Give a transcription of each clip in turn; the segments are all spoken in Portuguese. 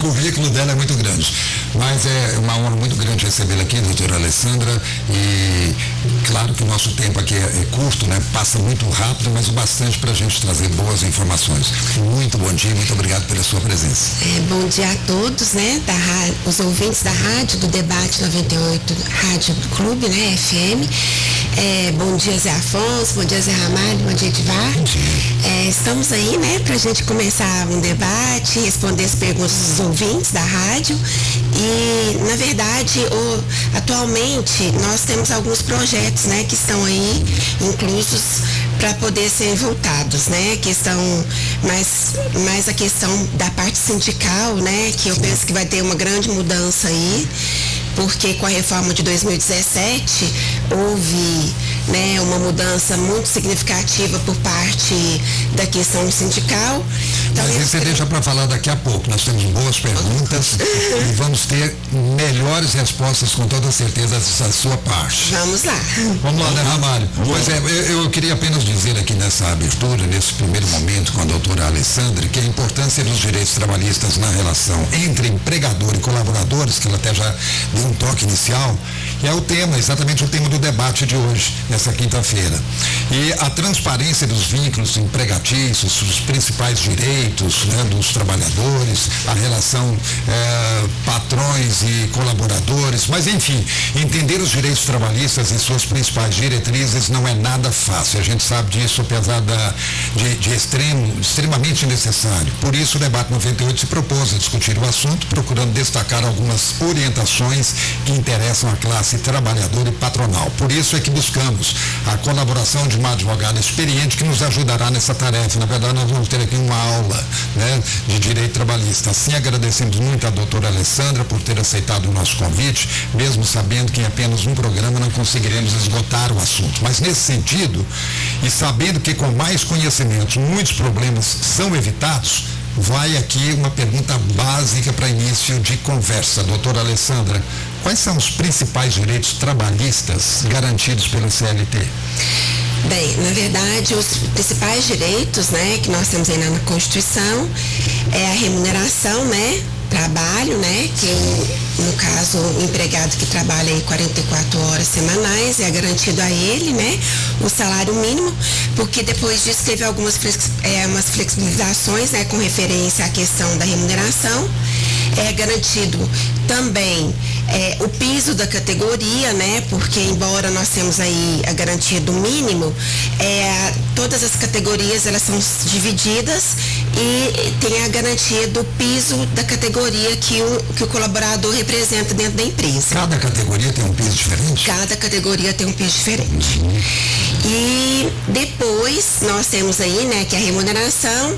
O currículo dela é muito grande, mas é uma honra muito grande recebê-la aqui, doutora Alessandra, e claro que o nosso tempo aqui é curto, né? Passa muito rápido, mas o bastante para a gente trazer boas informações. Muito bom dia, muito obrigado pela sua presença. Bom dia a todos, né? Os ouvintes da rádio, do Debate 98, Rádio Clube, né? FM. Bom dia, Zé Afonso, bom dia, Zé Ramalho, bom dia, Edivar. Estamos aí, né, para a gente começar um debate, responder as perguntas dos ouvintes da rádio. E, na verdade, atualmente, nós temos alguns projetos, né, que estão aí inclusos para poder serem voltados, né, mais a questão da parte sindical, né, que eu penso que vai ter uma grande mudança aí, porque com a reforma de 2017 houve, né, uma mudança muito significativa por parte da questão sindical. Então, mas você deixa para falar daqui a pouco. Nós temos boas perguntas e vamos ter melhores respostas com toda certeza da sua parte. Vamos lá. Vamos lá, né, Ramalho? Pois é, eu queria apenas dizer aqui nessa abertura, nesse primeiro momento com a doutora Alessandra, que a importância dos direitos trabalhistas na relação entre empregador e colaboradores, que ela até já deu um toque inicial, é o tema, exatamente o tema do debate de hoje, nessa quinta-feira. E a transparência dos vínculos empregatícios, os principais direitos, né, dos trabalhadores, a relação patrões e colaboradores, mas enfim, entender os direitos trabalhistas e suas principais diretrizes não é nada fácil. A gente sabe disso, apesar de extremamente necessário. Por isso, o Debate 98 se propôs a discutir o assunto, procurando destacar algumas orientações que interessam a classe trabalhadora e patronal. Por isso é que buscamos a colaboração de uma advogada experiente que nos ajudará nessa tarefa. Na verdade, nós vamos ter aqui uma aula, né, de direito trabalhista. Assim, agradecemos muito a doutora Alessandra por ter aceitado o nosso convite, mesmo sabendo que em apenas um programa não conseguiremos esgotar o assunto. Mas nesse sentido, e sabendo que com mais conhecimentos muitos problemas são evitados, vai aqui uma pergunta básica para início de conversa. Doutora Alessandra, quais são os principais direitos trabalhistas garantidos pelo CLT? Bem, na verdade, os principais direitos, né, que nós temos aí na Constituição é a remuneração, né, trabalho, né, que no caso o empregado que trabalha aí 44 horas semanais é garantido a ele, né, o salário mínimo, porque depois disso teve algumas umas flexibilizações, né, com referência à questão da remuneração. É garantido também o piso da categoria, né, porque embora nós temos aí a garantia do mínimo, todas as categorias elas são divididas e tem a garantia do piso da categoria que o colaborador representa dentro da empresa. Cada categoria tem um piso diferente? Cada categoria tem um piso diferente. E depois nós temos aí, né, que a remuneração,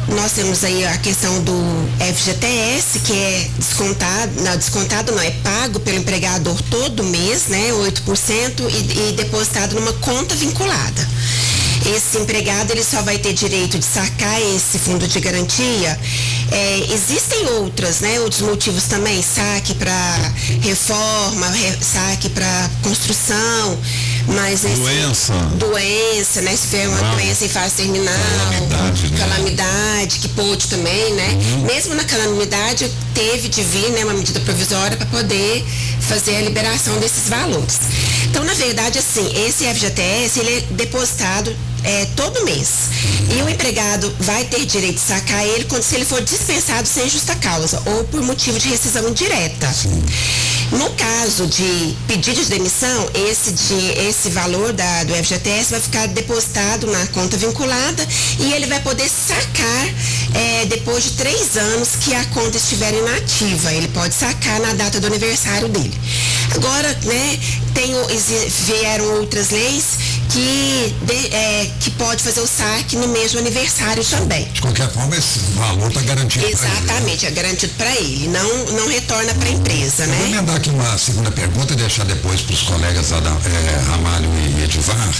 nós temos aí a questão do FGTS, que é descontado não, é pago pelo empregador todo mês, né, 8% e depositado numa conta vinculada. Esse empregado ele só vai ter direito de sacar esse fundo de garantia. Existem outros motivos também, saque para reforma, saque para construção, mas doença, né? Se tiver uma doença em fase terminal, calamidade, que pôde também, né? Mesmo na calamidade teve de vir, né, uma medida provisória para poder fazer a liberação desses valores. Então, na verdade, assim, esse FGTS ele é depositado todo mês. E o empregado vai ter direito de sacar ele se ele for dispensado sem justa causa ou por motivo de rescisão indireta. Sim. No caso de pedido de demissão, esse valor do FGTS vai ficar depositado na conta vinculada e ele vai poder sacar depois de 3 anos que a conta estiver inativa. Ele pode sacar na data do aniversário dele. Agora, né, vieram outras leis que pode fazer o saque no mês do aniversário também. De qualquer forma, esse valor está garantido. Exatamente, é garantido para ele, não retorna para a empresa, né? Vou emendar aqui uma segunda pergunta e deixar depois para os colegas Ramalho e Edivar,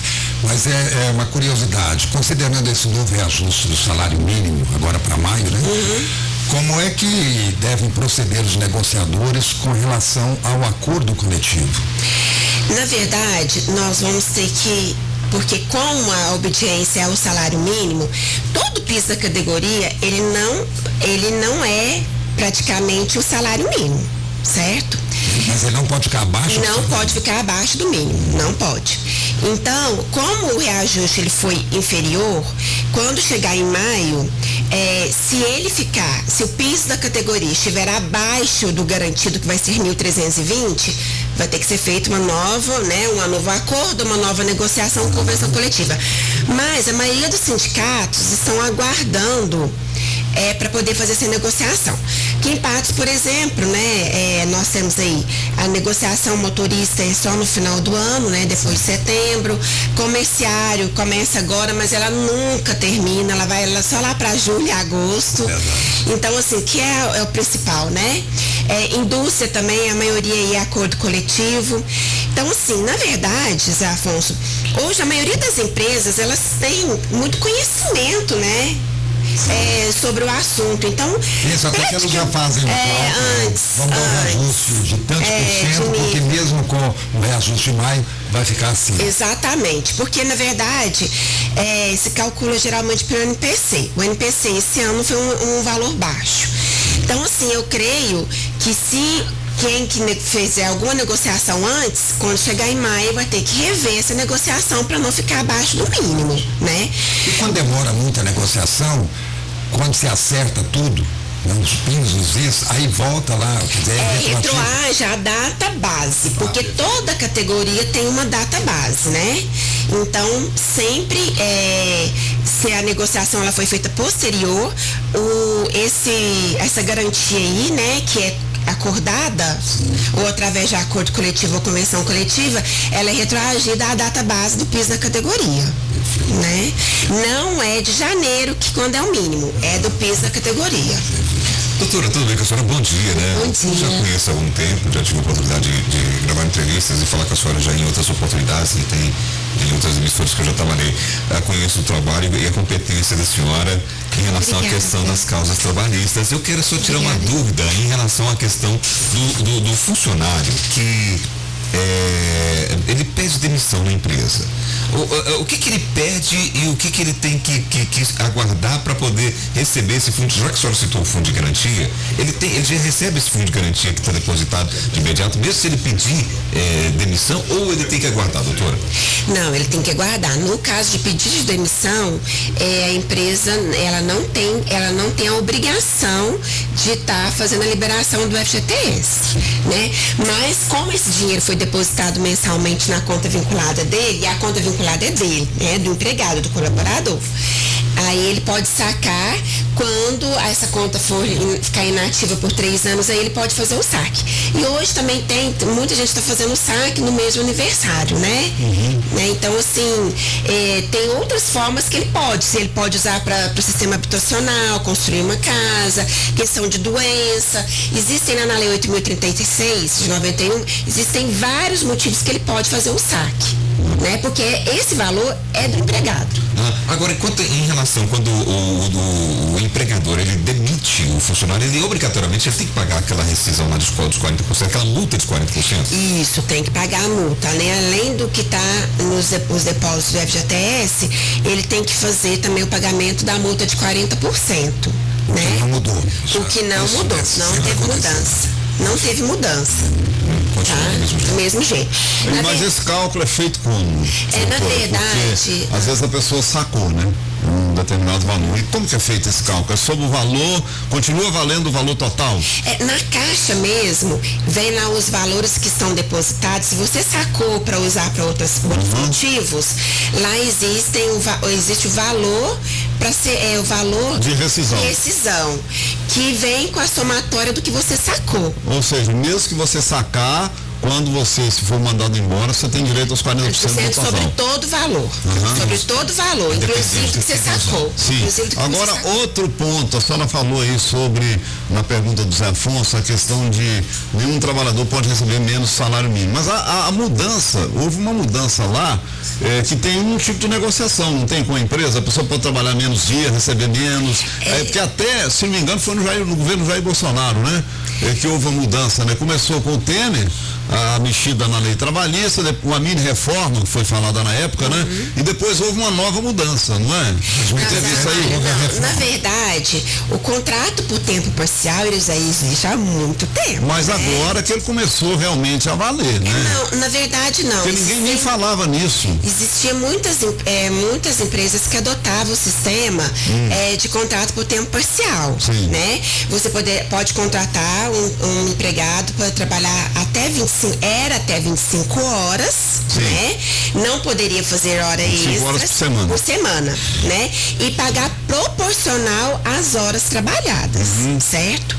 mas é uma curiosidade, considerando esse novo reajuste do salário mínimo, agora para maio, né? Como é que devem proceder os negociadores com relação ao acordo coletivo? Na verdade, nós vamos ter que, porque com a obediência ao salário mínimo, todo piso da categoria, ele não é praticamente o salário mínimo, certo? Mas ele não pode ficar abaixo? Não pode ficar abaixo do mínimo, não pode. Então, como o reajuste ele foi inferior, quando chegar em maio, se o piso da categoria estiver abaixo do garantido, que vai ser 1.320, vai ter que ser feito um novo acordo, uma nova negociação, convenção coletiva. Mas a maioria dos sindicatos estão aguardando para poder fazer essa negociação. Que em Patos, por exemplo, nós temos aí a negociação motorista só no final do ano, depois de setembro. Comerciário começa agora, mas ela nunca termina, ela vai só lá para julho e agosto. Então, assim, que é o principal, indústria também, a maioria aí é acordo coletivo. Então, assim, na verdade, Zé Afonso, hoje a maioria das empresas, elas têm muito conhecimento, sobre o assunto. Então, isso, até que eles já fazem antes. Vamos dar um reajuste de tantos por cento, porque mesmo com o reajuste de maio, vai ficar assim. Exatamente, porque na verdade se calcula geralmente pelo NPC. O NPC esse ano foi um valor baixo. Então, assim, eu creio que se quem que fizer alguma negociação antes, quando chegar em maio, vai ter que rever essa negociação para não ficar abaixo do mínimo, E quando demora muito a negociação, quando se acerta tudo, os pisos, isso, aí volta lá, retroage a data base, porque toda categoria tem uma data base, Então, sempre, se a negociação ela foi feita posterior, essa garantia aí, que é acordada, ou através de acordo coletivo ou convenção coletiva, ela é retroagida à data base do piso da categoria, Não é de janeiro, que quando é o mínimo, é do piso da categoria. Doutora, tudo bem com a senhora? Bom dia, Bom dia. Eu já conheço há algum tempo, já tive a oportunidade de gravar entrevistas e falar com a senhora já em outras oportunidades, em outras emissoras que eu já trabalhei. Conheço o trabalho e a competência da senhora em relação à questão das causas trabalhistas. Eu quero só tirar uma dúvida em relação à questão do funcionário que ele pede demissão na empresa. O que ele pede e o que ele tem que aguardar para poder receber esse fundo? Já que a senhora citou o fundo de garantia, ele já recebe esse fundo de garantia que está depositado de imediato, mesmo se ele pedir demissão, ou ele tem que aguardar, doutora? Não, ele tem que aguardar. No caso de pedido de demissão, a empresa ela não tem a obrigação de estar fazendo a liberação do FGTS, Mas como esse dinheiro foi depositado mensalmente na conta vinculada dele, e a conta vinculada é dele, do empregado, do colaborador, aí ele pode sacar quando essa conta for ficar inativa por 3 anos, aí ele pode fazer o saque. E hoje também muita gente está fazendo o saque no mesmo aniversário, Então, assim, tem outras formas que ele pode usar para o sistema habitacional, construir uma casa, questão de doença. Existem na Lei 8.036 de 91, existem vários motivos que ele pode fazer o saque, Porque esse valor é do empregado. Agora, em relação quando o empregador ele demite o funcionário, ele obrigatoriamente tem que pagar aquela rescisão lá dos 40%, aquela multa de 40%? Isso, tem que pagar a multa, Além do que está nos depósitos do FGTS, ele tem que fazer também o pagamento da multa de 40%, Não mudou. O que não mudou, não teve mudança. Não teve mudança. Do mesmo jeito. Mas esse cálculo é feito como? Na verdade. Porque, às vezes a pessoa sacou, um determinado valor. E como que é feito esse cálculo? É sobre o valor, continua valendo o valor total? Na caixa mesmo, vem lá os valores que estão depositados. Se você sacou para usar para outros motivos, lá existe o valor para ser o valor de rescisão, que vem com a somatória do que você sacou. Ou seja, mesmo que você sacar, quando você, se for mandado embora, você tem direito aos 40% do total. Sobre todo valor. Sobre todo valor, inclusive que você sacou. Sim. Agora, outro ponto, a senhora falou aí sobre, na pergunta do Zé Afonso, a questão de nenhum trabalhador pode receber menos salário mínimo. Mas a mudança, houve uma mudança lá, que tem um tipo de negociação, não tem com a empresa? A pessoa pode trabalhar menos dias, receber menos. Porque até, se não me engano, foi no governo Jair Bolsonaro, que houve uma mudança, né? Começou com o Temer, a mexida na lei trabalhista, uma mini reforma que foi falada na época, né? E depois houve uma nova mudança, não é? Na verdade, o contrato por tempo parcial, ele já existe há muito tempo. Mas agora que ele começou realmente a valer, né? Não, na verdade não. Porque ninguém nem falava nisso. Existiam muitas empresas que adotavam o sistema de contrato por tempo parcial, né? Você pode contratar um empregado para trabalhar até 25 horas, né? Não poderia fazer hora extra horas por semana, né? E pagar proporcional às horas trabalhadas, certo?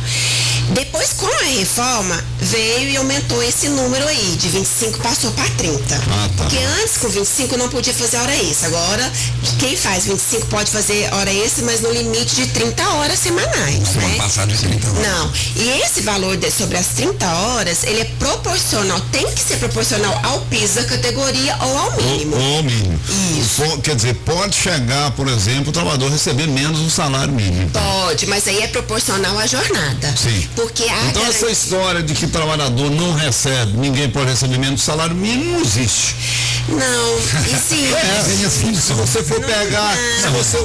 Depois, com a reforma, veio e aumentou esse número aí, de 25 passou para 30. Porque antes, com 25, não podia fazer hora extra. Agora, quem faz 25 pode fazer hora extra, mas no limite de 30 horas semanais, né? Passar de 30 horas. Não. E esse valor sobre as 30 horas, ele é proporcional, tem que ser proporcional ao piso da categoria ou ao mínimo. Ou ao mínimo. Isso. Quer dizer, pode chegar, por exemplo, o trabalhador receber menos um salário mínimo. Pode, mas aí é proporcional à jornada. Sim. Porque então essa história de que o trabalhador não recebe, ninguém pode receber menos salário mínimo, não existe. Não, existe. Se você for pegar,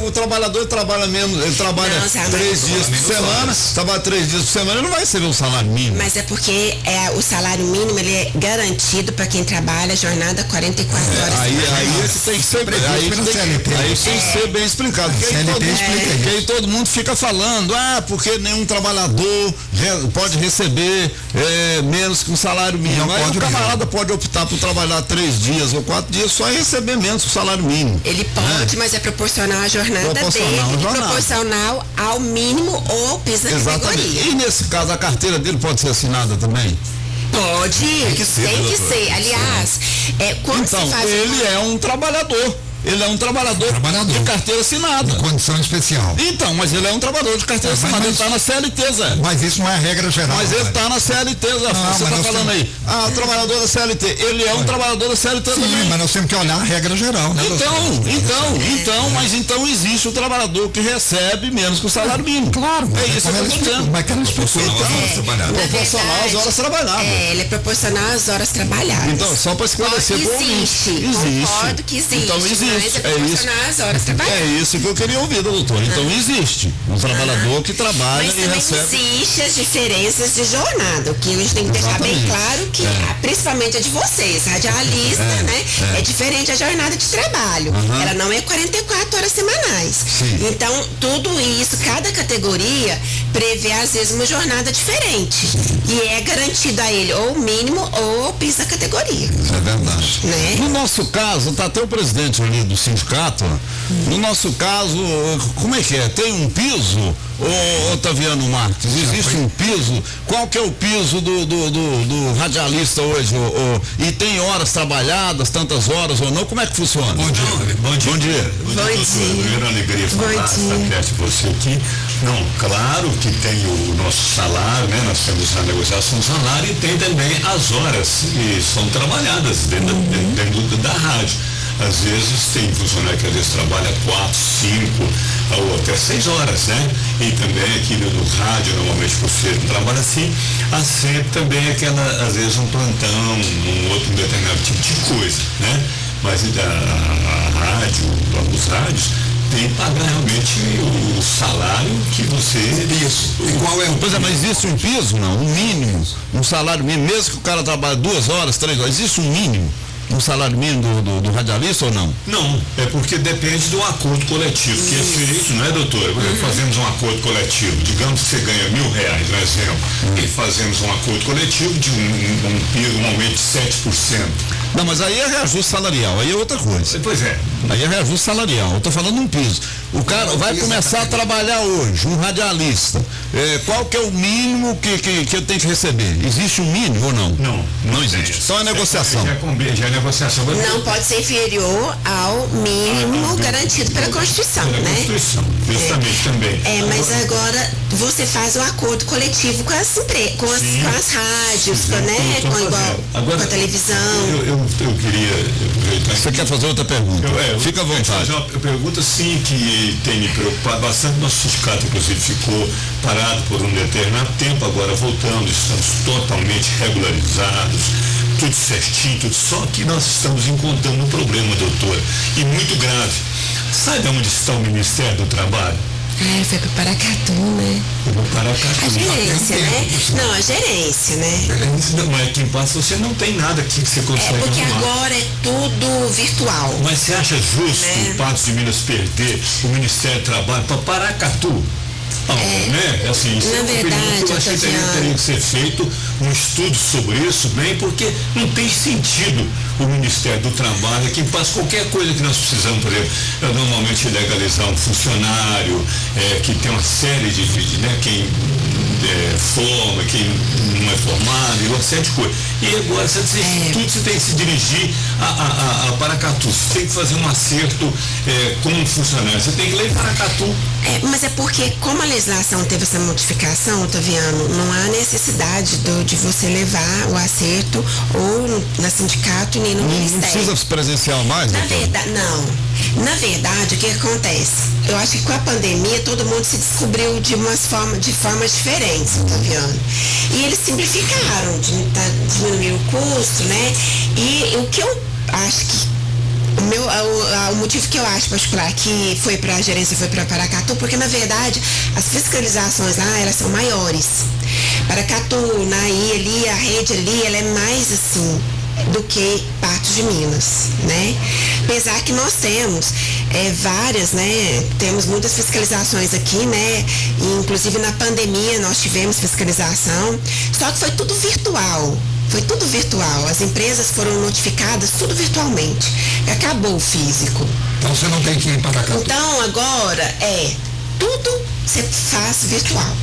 o trabalhador trabalha menos, ele trabalha 3 dias por semana, trabalha 3 dias por semana, ele não vai receber um salário mínimo. Mas é porque o salário mínimo, ele é garantido para quem trabalha jornada 44 horas. Aí é que tem que ser, aí tem que ser bem explicado. Porque aí todo mundo fica falando, porque nenhum trabalhador pode receber menos que um salário mínimo. Aí o camarada pode optar por trabalhar 3 dias ou 4 dias só e receber menos que o salário mínimo. Ele pode, mas é proporcional à jornada dele, proporcional ao mínimo ou ao piso da categoria. E nesse caso, a carteira dele pode ser assinada também? Pode, tem que ser. Aliás, quando então, você faz ele é um trabalhador. Ele é um trabalhador de carteira assinada. De condição especial. Então, mas ele é um trabalhador de carteira assinada. Ele está na CLT, Zé. Mas isso não é a regra geral. Mas ele está na CLT, Zé. Você está falando aí. O trabalhador da CLT. Ele é um trabalhador da CLT também. Sim, mas nós temos que olhar a regra geral, né? Mas então existe o trabalhador que recebe menos que o salário mínimo. Claro. É isso que eu estou dizendo. Mas que ela explicou. Proporcional às horas trabalhadas. Ele é proporcional às horas trabalhadas. Então, só para esclarecer. Existe. Concordo que existe. Então existe. Mas é proporcional às horas trabalhadas. É isso que eu queria ouvir, doutor. Então existe um trabalhador que trabalha mas e recebe. Mas existe as diferenças de jornada, o que a gente tem que deixar bem claro que, principalmente a de vocês, radialista, né? É diferente a jornada de trabalho. Ela não é 44 horas semanais. Então, tudo isso, cada categoria prevê, às vezes, uma jornada diferente. E é garantido a ele ou o mínimo ou o piso da categoria. É verdade. Né? No nosso caso, está até o presidente ali do sindicato. No nosso caso, como é que é? Tem um piso, Otaviano Marques? Existe um piso? Qual que é o piso do radialista hoje? E tem horas trabalhadas, tantas horas ou não? Como é que funciona? Bom dia. Bom dia. Primeira alegria falar, estar perto de você aqui. Não, claro que tem o nosso salário, né? Nós temos a negociação do salário e tem também as horas que são trabalhadas dentro da rádio. Às vezes tem funcionário que às vezes trabalha 4, 5 ou até 6 horas, né? E também aqui no rádio, normalmente por ser um trabalho assim, há sempre também aquela, às vezes um plantão, um outro determinado tipo de coisa, né? Mas a rádio, os rádios, tem que pagar realmente o salário que você... Isso. E qual é o... Pois é, mas existe um piso, não? Um mínimo, um salário mínimo, mesmo que o cara trabalhe 2 horas, 3 horas, existe um mínimo? Um salário mínimo do radialista ou não? Não, é porque depende do acordo coletivo que é feito, não é, doutor? Fazemos um acordo coletivo, digamos que você ganha R$1.000, no exemplo, e fazemos um acordo coletivo de um aumento de 7%. Não, mas aí é reajuste salarial, aí é outra coisa. Pois é. Aí é reajuste salarial, eu estou falando um piso. O cara vai começar a trabalhar hoje, um radialista. Qual que é o mínimo que eu tenho que receber? Existe um mínimo ou não? Não existe. Só é negociação. Já é negociação. Não pode ser inferior ao mínimo garantido pela Constituição, né? Constituição, justamente também. Mas agora você faz um acordo coletivo com as rádios, né? Com a televisão. Eu queria aproveitar. Você quer fazer outra pergunta? Fica à vontade. Fazer uma pergunta, sim, que que tem me preocupado bastante. Nosso sindicato, inclusive, ficou parado por um determinado tempo, agora voltando, estamos totalmente regularizados, tudo certinho, tudo. Só que nós estamos encontrando um problema, doutora, e muito grave. Sabe onde está o Ministério do Trabalho? Foi para Paracatu, né? Foi para Paracatu. A gerência, né? Não, a gerência, né? Mas aqui em Passo você não tem nada aqui que você consegue porque arrumar. agora é tudo virtual. Mas você acha justo o Patos de Minas perder o Ministério do Trabalho para Paracatu? Não, né? Assim, isso na verdade, eu achei que teria que ser feito um estudo sobre isso, bem, porque não tem sentido o Ministério do Trabalho aqui faz qualquer coisa que nós precisamos, por exemplo, normalmente legalizar um funcionário que tem uma série de né, quem forma, quem não é formado, e uma série de coisas. E agora, tudo você tem que se dirigir a Paracatu, você tem que fazer um acerto com um funcionário, você tem que ler Paracatu. Mas é porque, como a legislação teve essa modificação, Otaviano, não há necessidade de você levar o acerto ou na sindicato nem no Ministério. Não precisa presencial mais, Na verdade, não. Na verdade, o que acontece? Eu acho que com a pandemia todo mundo se descobriu de formas diferentes, Otaviano. E eles simplificaram, diminuir o custo, né? E o que eu acho que o motivo que eu acho particular que foi para a gerência, foi para Paracatu, porque na verdade as fiscalizações lá, elas são maiores. Paracatu, Naí ali, a rede ali, ela é mais assim do que Patos de Minas, né? Apesar que nós temos várias, né? Temos muitas fiscalizações aqui, né? E, inclusive na pandemia nós tivemos fiscalização, só que foi tudo virtual. Foi tudo virtual. As empresas foram notificadas tudo virtualmente. Acabou o físico. Então você não tem que ir para cá. Então agora tudo você faz virtual.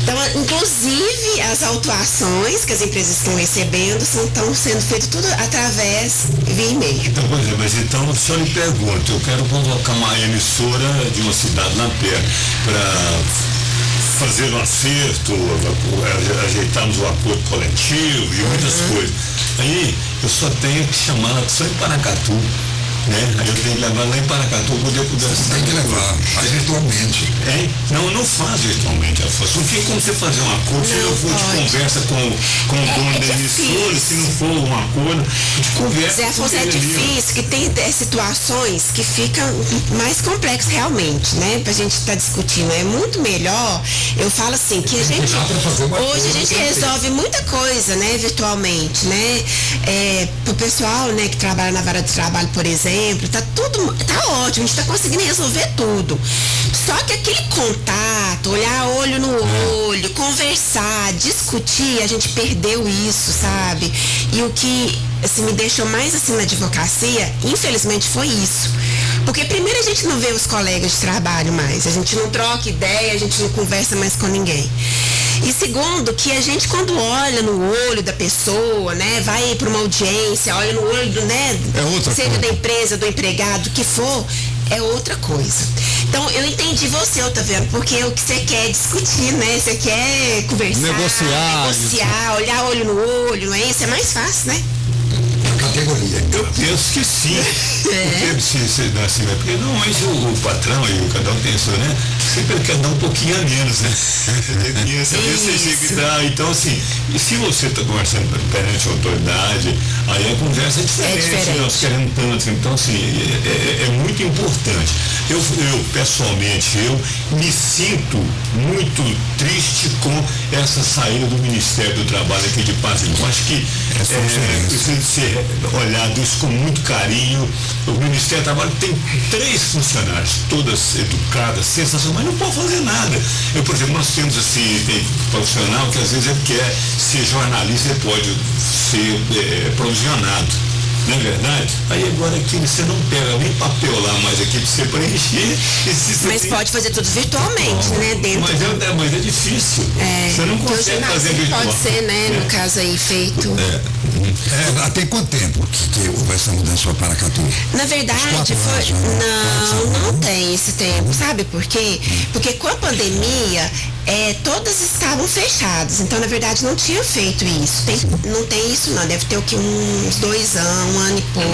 Então, inclusive as autuações que as empresas estão recebendo estão sendo feitas tudo através via e-mail. Então, pois é, mas então o senhor me pergunta, eu quero convocar uma emissora de uma cidade lá perto para fazer um acerto, ajeitarmos o acordo coletivo e muitas coisas. Aí eu só tenho que chamar ela só em Paracatu, né? Aí eu tenho que levar lá em Paracatu para poder tem que levar, faz virtualmente. Não faz virtualmente. Não tem como você fazer um acordo, se eu for de conversa com o dono da emissora, se não for um acordo, de conversa. Zé Afonso, é difícil, que tem situações que ficam mais complexas realmente, né? Pra gente estar discutindo. É muito melhor, eu falo assim, que a gente hoje a gente resolve muita coisa, né, virtualmente, né? Pro pessoal, né, que trabalha na vara de trabalho, por exemplo, tá ótimo, a gente tá conseguindo resolver tudo. Só que aquele contato, olhar olho no olho, conversar, discutir, a gente perdeu isso, sabe? E o que assim, me deixou mais assim na advocacia, infelizmente, foi isso. Porque primeiro a gente não vê os colegas de trabalho mais, a gente não troca ideia, a gente não conversa mais com ninguém. E segundo, que a gente quando olha no olho da pessoa, né, vai para uma audiência, olha no olho do, né, seja da empresa, do empregado, o que for, é outra coisa. Então, eu entendi você, Otaviano, porque o que você quer é discutir, né, você quer conversar, negociar, olhar olho no olho, não é isso? É mais fácil, né? Categoria. Eu penso que sim. Porque normalmente o patrão e o cada um tem isso, né? Sempre quer dar um pouquinho a menos, né? Então, assim, e se você está conversando perante a autoridade, aí a conversa é diferente. Nós queremos tanto. Então, assim, é muito importante. Eu, pessoalmente, me sinto muito triste com essa saída do Ministério do Trabalho aqui de Patos. Eu acho que precisa ser olhado isso com muito carinho. O Ministério do Trabalho tem 3 funcionários, todas educadas, sensacionais, mas não pode fazer nada. Por exemplo, nós temos assim, tem profissional que às vezes ele quer ser jornalista, ele pode ser provisionado. Não é verdade? Aí agora aqui você não pega nem papel lá mais aqui para você preencher. Mas pode fazer tudo virtualmente, né? Dentro mas é difícil. Você não consegue fazer virtual. Pode ser, né? No caso aí, feito. Tem quanto tempo que houve essa mudança para Paracatu? Na verdade, não tem esse tempo. Sabe por quê? Porque com a pandemia, todas estavam fechadas. Então, na verdade, não tinha feito isso. Não tem isso, não. Deve ter o que uns 2 anos, 1 ano e pouco.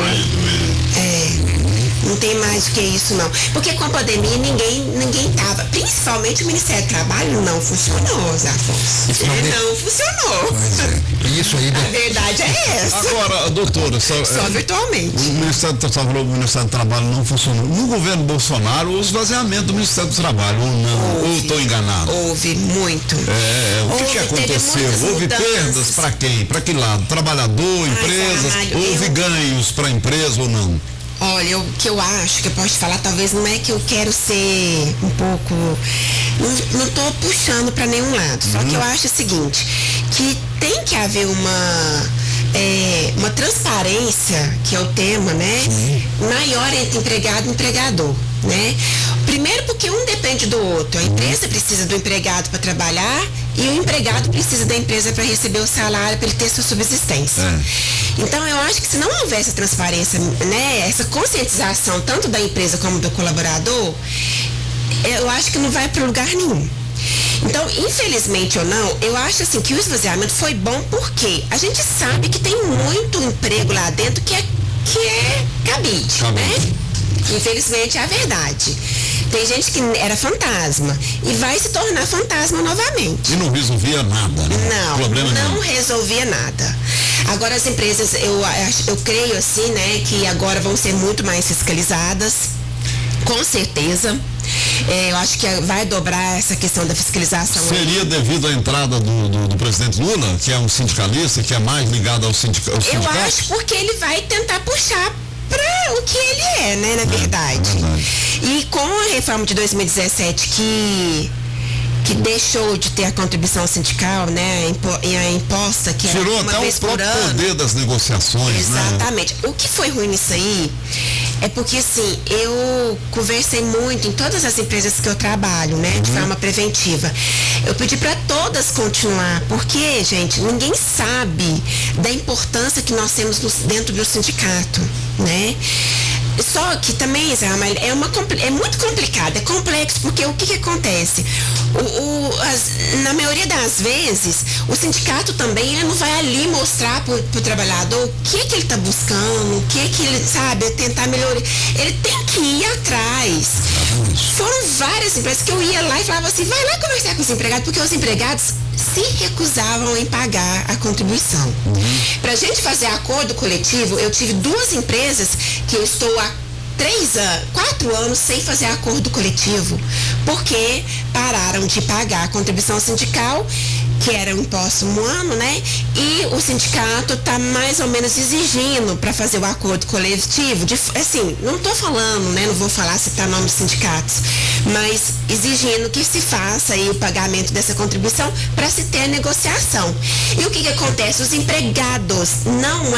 Não tem mais do que isso, não. Porque com a pandemia ninguém tava. Principalmente o Ministério do Trabalho não funcionou, Zé Afonso. Ele não funcionou. Pois é. Isso aí. A verdade é essa. Agora, doutora, só virtualmente. O Ministério do Trabalho não funcionou. No governo Bolsonaro, o esvaziamento do Ministério do Trabalho, ou não? Ou estou enganado? Houve muito. O que aconteceu? Houve perdas para quem? Para que lado? Trabalhador, empresas? Houve ganhos para a empresa ou não? Olha, o que eu acho, que eu posso te falar, talvez não é que eu quero ser um pouco... Não estou puxando para nenhum lado. Só que eu acho o seguinte, que tem que haver uma transparência, que é o tema, né? Maior entre empregado e empregador, né? Primeiro porque um depende do outro. A empresa precisa do empregado para trabalhar e o empregado precisa da empresa para receber o salário, para ele ter sua subsistência. Então, eu acho que se não houver essa transparência, né, essa conscientização tanto da empresa como do colaborador, eu acho que não vai para lugar nenhum. Então, infelizmente ou não, eu acho assim que o esvaziamento foi bom porque a gente sabe que tem muito emprego lá dentro que é cabide, né? Infelizmente é a verdade. Tem gente que era fantasma e vai se tornar fantasma novamente. E não resolvia nada, né? Não resolvia nada. Agora as empresas, eu creio assim, né, que agora vão ser muito mais fiscalizadas, com certeza. Eu acho que vai dobrar essa questão da fiscalização. Seria devido à entrada do presidente Lula, que é um sindicalista, que é mais ligado ao sindicato? Eu acho porque ele vai tentar puxar para o que ele é, né, na verdade. E com a reforma de 2017 que deixou de ter a contribuição sindical, né, a imposta, que era tirou uma até vez o próprio poder das negociações, exatamente, né? O que foi ruim nisso aí é porque, assim, eu conversei muito em todas as empresas que eu trabalho, né, de forma preventiva. Eu pedi para todas continuar, porque, gente, ninguém sabe da importância que nós temos dentro do sindicato, né? Só que também, Zé Ramalho, é muito complicado, é complexo, porque o que acontece? Na maioria das vezes, o sindicato também ele não vai ali mostrar para o trabalhador o que ele está buscando, o que ele sabe, tentar melhorar. Ele tem que ir atrás. Foram várias empresas que eu ia lá e falava assim, vai lá conversar com os empregados, porque os empregados se recusavam em pagar a contribuição. Para a gente fazer acordo coletivo, eu tive 2 empresas que eu estou há 4 anos sem fazer acordo coletivo, porque pararam de pagar a contribuição sindical, que era um imposto um ano, né? E o sindicato está mais ou menos exigindo para fazer o acordo coletivo, assim, não estou falando, né? Não vou falar citar nome de sindicatos, mas exigindo que se faça aí o pagamento dessa contribuição para se ter a negociação. E o que acontece? Os empregados, não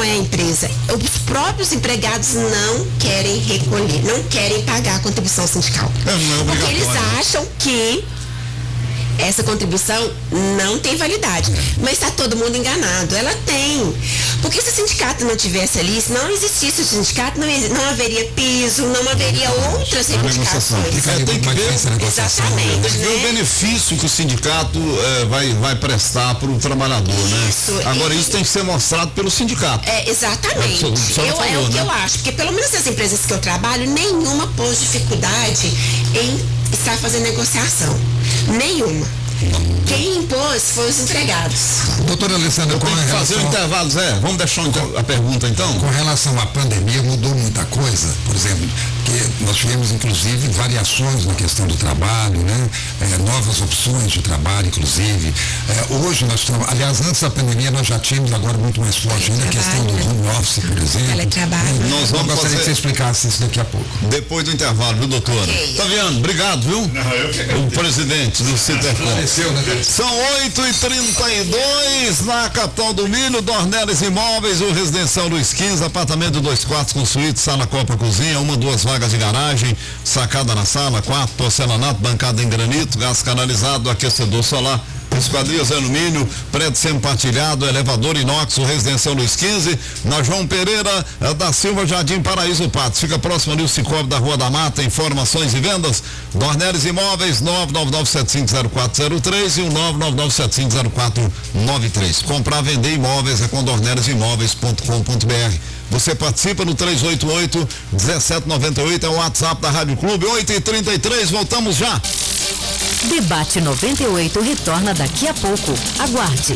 é a empresa, os próprios empregados não querem recolher, não querem pagar a contribuição sindical. Porque eles acham que essa contribuição não tem validade, mas está todo mundo enganado. Ela tem. Porque se o sindicato não tivesse ali, se não existisse o sindicato, não haveria piso, não haveria outras reivindicações. Tem que ver, exatamente, tem que ver o benefício que o sindicato vai prestar para o trabalhador, isso, né? Agora, isso tem que ser mostrado pelo sindicato. Exatamente. É o que eu acho, porque pelo menos as empresas que eu trabalho, nenhuma pôs dificuldade em estar fazendo negociação. Nenhuma. Quem impôs foi os empregados. Doutora Alessandra, com relação... fazer um intervalo, Zé. Vamos deixar a pergunta, então? Com relação à pandemia, mudou muita coisa. Por exemplo, que nós tivemos, inclusive, variações na questão do trabalho, né? Novas opções de trabalho, inclusive. Hoje nós estamos... Aliás, antes da pandemia, nós já tínhamos agora muito mais forte ainda a questão do home office, por exemplo. Teletrabalho. Nós vamos gostaria que você explicasse isso daqui a pouco. Depois do intervalo, viu, doutora? Okay. Taviano, obrigado, viu? O presidente do Citercom. São 8h32 na capital do milho, Dornelles Imóveis, o residencial Luiz XV, apartamento de 2 quartos com suíte, sala, copa, cozinha, 1, 2 vagas de garagem, sacada na sala, 4, porcelanato, bancada em granito, gás canalizado, aquecedor solar, esquadrias de alumínio, prédio semi-partilhado, elevador inox, o residencial Luiz XV, na João Pereira da Silva, Jardim Paraíso Patos. Fica próximo ali o Cicobi da Rua da Mata. Informações e vendas, Dornelles Imóveis, 999750403 e o 999750493. Comprar, vender imóveis é com dornellesimóveis.com.br. Você participa no 388-1798, é o WhatsApp da Rádio Clube. 8h33, voltamos já. Debate 98 retorna daqui a pouco. Aguarde.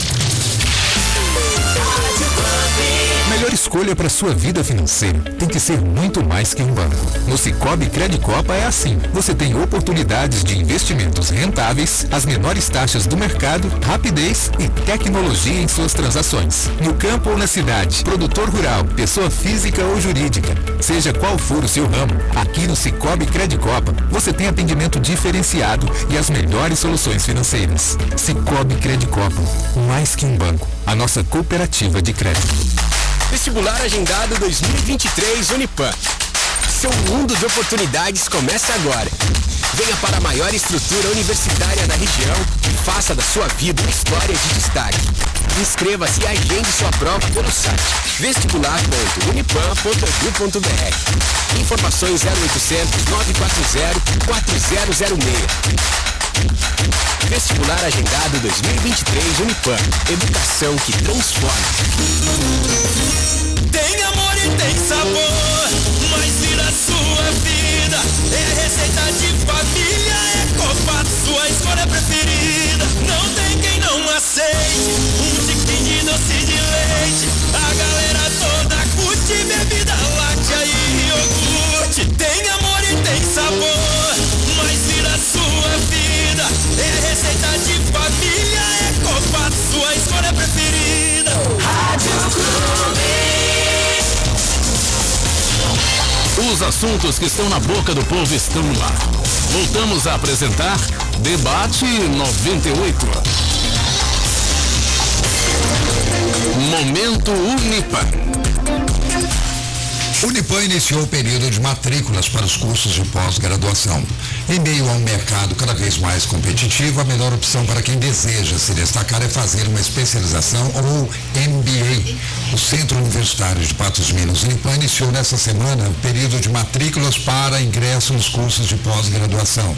Melhor escolha para sua vida financeira tem que ser muito mais que um banco. No Sicoob Credicopa é assim. Você tem oportunidades de investimentos rentáveis, as menores taxas do mercado, rapidez e tecnologia em suas transações. No campo ou na cidade, produtor rural, pessoa física ou jurídica, seja qual for o seu ramo, aqui no Sicoob Credicopa você tem atendimento diferenciado e as melhores soluções financeiras. Sicoob Credicopa, mais que um banco, a nossa cooperativa de crédito. Vestibular agendado 2023 Unipam. Seu mundo de oportunidades começa agora. Venha para a maior estrutura universitária da região e faça da sua vida uma história de destaque. Inscreva-se e agende sua prova pelo site vestibular.unipam.edu.br. Informações 0800 940 4006. Vestibular agendado 2023 Unipam. Educação que transforma. Tem amor e tem sabor, mas vira sua vida. É receita de família, é Copa, sua escolha preferida. Não tem quem não aceite um tiquinho de doce de leite. A galera toda curte bebida láctea e iogurte. Tem amor e tem sabor, mas vira sua vida. É receita de família, é Copa, sua escolha preferida. Rádio Clube. Os assuntos que estão na boca do povo estão no ar. Voltamos a apresentar Debate 98. Momento Unipam. Unipam iniciou o período de matrículas para os cursos de pós-graduação. Em meio a um mercado cada vez mais competitivo, a melhor opção para quem deseja se destacar é fazer uma especialização ou MBA. O Centro Universitário de Patos de Minas, Unipam, iniciou nesta semana o período de matrículas para ingresso nos cursos de pós-graduação.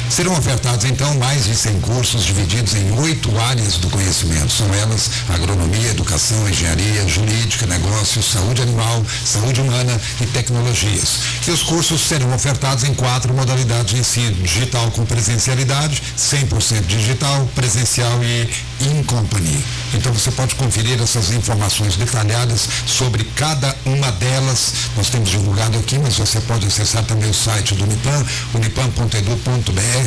Serão ofertados, então, mais de 100 cursos divididos em 8 áreas do conhecimento. São elas agronomia, educação, engenharia, jurídica, negócios, saúde animal, saúde humana e tecnologias. E os cursos serão ofertados em 4 modalidades de ensino: digital com presencialidade, 100% digital, presencial e in company. Então você pode conferir essas informações detalhadas sobre cada uma delas. Nós temos divulgado aqui, mas você pode acessar também o site do Unipam, unipam.edu.br,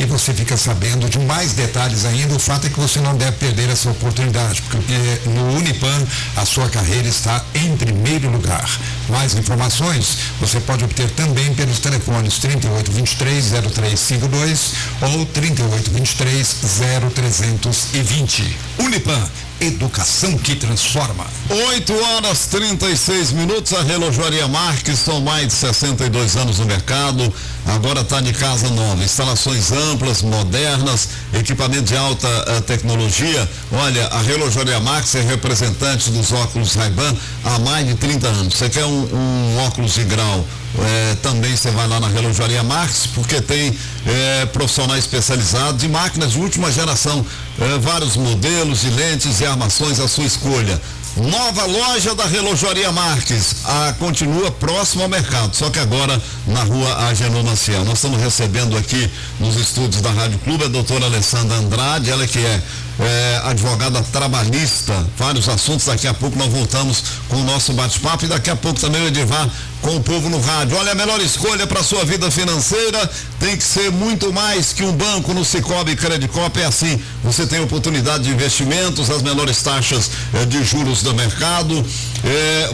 e você fica sabendo de mais detalhes ainda. O fato é que você não deve perder essa oportunidade, porque no Unipam a sua carreira está em primeiro lugar. Mais informações você pode obter também pelos telefones 3823-0352 ou 3823-0320. Unipam, educação que transforma. 8h36, a Relojoaria Marques, são mais de 62 anos no mercado, agora está de casa nova, instalações amplas, modernas, equipamento de alta tecnologia. Olha, a Relojoaria Marques é representante dos óculos Ray-Ban há mais de 30 anos. Você quer um óculos de grau? Também você vai lá na Relojoaria Marques, porque tem profissionais especializados de máquinas de última geração, vários modelos de lentes e armações à sua escolha. Nova loja da Relojoaria Marques, continua próximo ao mercado, só que agora na rua Agenor Maciel. Nós estamos recebendo aqui nos estúdios da Rádio Clube a doutora Alessandra Andrade, ela que é advogada trabalhista, vários assuntos. Daqui a pouco nós voltamos com o nosso bate-papo e daqui a pouco também o Edivar com o povo no rádio. Olha, a melhor escolha para a sua vida financeira tem que ser muito mais que um banco. No Sicoob Credicopa é assim, você tem oportunidade de investimentos, as menores taxas de juros do mercado,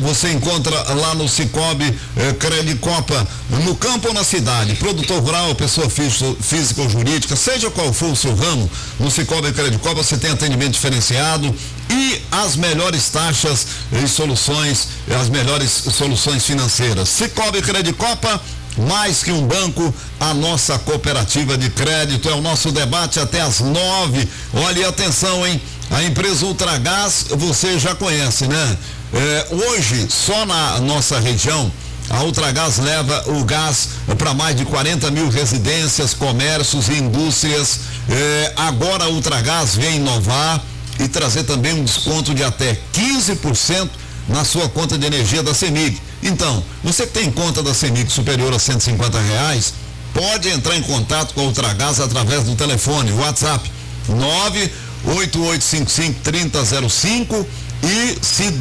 você encontra lá no Sicoob Credicopa, no campo ou na cidade, produtor rural, pessoa física ou jurídica, seja qual for o seu ramo, no Sicoob Credicopa você tem atendimento diferenciado e as melhores taxas e soluções, as melhores soluções financeiras. Sicoob Credicopa, mais que um banco, a nossa cooperativa de crédito. É o nosso debate até às 9. Olha, e atenção, hein? A empresa Ultragaz, você já conhece, né? Hoje, só na nossa região, a Ultragaz leva o gás para mais de 40 mil residências, comércios e indústrias. Agora a Ultragaz vem inovar e trazer também um desconto de até 15% na sua conta de energia da CEMIG. Então, você que tem conta da CEMIG superior a R$150, pode entrar em contato com a Ultragaz através do telefone, WhatsApp 98855-3005 e se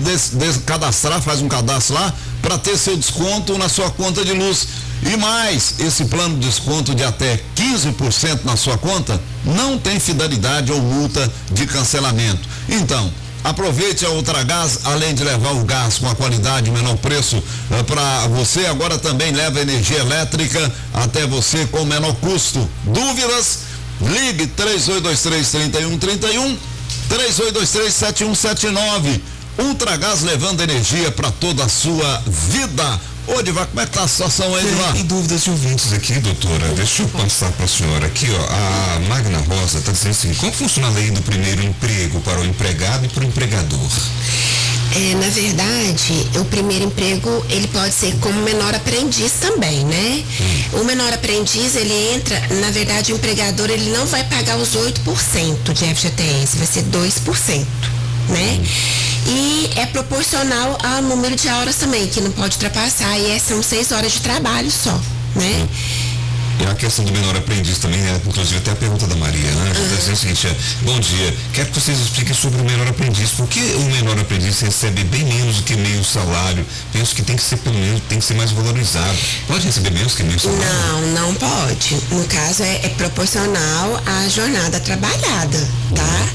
cadastrar, faz um cadastro lá para ter seu desconto na sua conta de luz. E mais, esse plano de desconto de até 15% na sua conta não tem fidelidade ou multa de cancelamento. Então, aproveite a Ultragaz, além de levar o gás com a qualidade e menor preço para você, agora também leva energia elétrica até você com menor custo. Dúvidas? Ligue 3823-3131, 3823-7179. Ultragaz levando energia para toda a sua vida. Ô, Edivar, como é que tá a situação aí, Edivar? Tem dúvidas de ouvintes aqui, doutora. Deixa eu passar para a senhora aqui, ó. A Magna Rosa está dizendo assim, como funciona a lei do primeiro emprego para o empregado e para o empregador? Na verdade, o primeiro emprego, ele pode ser como menor aprendiz também, né? O menor aprendiz, ele entra, na verdade, o empregador, ele não vai pagar os 8% de FGTS, vai ser 2%, né? E é proporcional ao número de horas também, que não pode ultrapassar, e são 6 horas de trabalho só, né? E a questão do menor aprendiz também, inclusive até a pergunta da Maria Ângela, está dizendo o seguinte, bom dia, quero que vocês expliquem sobre o menor aprendiz. Por que o menor aprendiz recebe bem menos do que meio salário? Penso que tem que ser pelo menos, tem que ser mais valorizado. Pode receber menos que meio salário? Não pode. No caso, é proporcional à jornada trabalhada, tá?